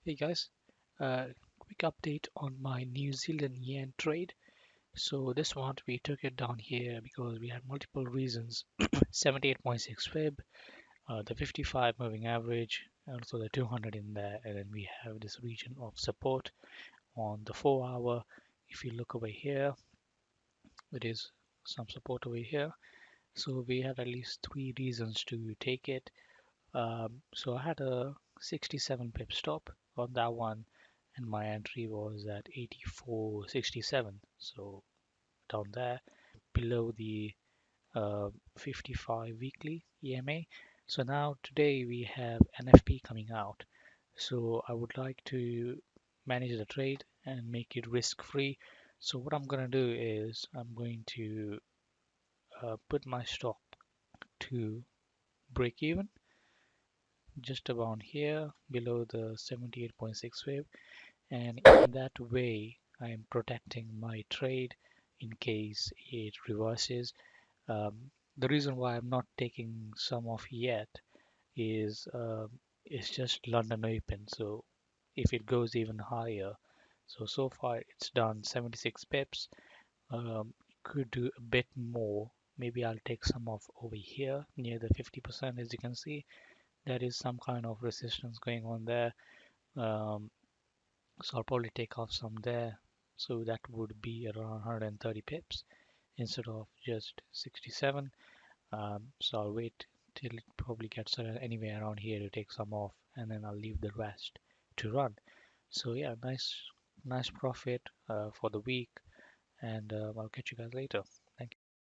Hey guys, quick update on my New Zealand yen trade. So this one we took it down here because we had multiple reasons. 78.6 fib, the 55 moving average, and also the 200 in there, and then we have this region of support on the 4 hour. If you look over here, it is some support over here. So we had at least three reasons to take it. So I had a 67 pip stop on that one, and my entry was at 84.67. So down there below the 55 weekly EMA. So now today we have NFP coming out. So I would like to manage the trade and make it risk free. So what I'm going to do is I'm going to put my stop to break even just about here below the 78.6 wave, and in that way I am protecting my trade in case it reverses. The reason why I'm not taking some off yet is it's just London Open. So if it goes even higher, so far it's done 76 pips. Could do a bit more. Maybe I'll take some off over here near the 50%. As you can see, there is some kind of resistance going on there. Um, so I'll probably take off some there. So that would be around 130 pips instead of just 67. So I'll wait till it probably gets anywhere around here to take some off, and then I'll leave the rest to run. So yeah, nice profit for the week, and I'll catch you guys later.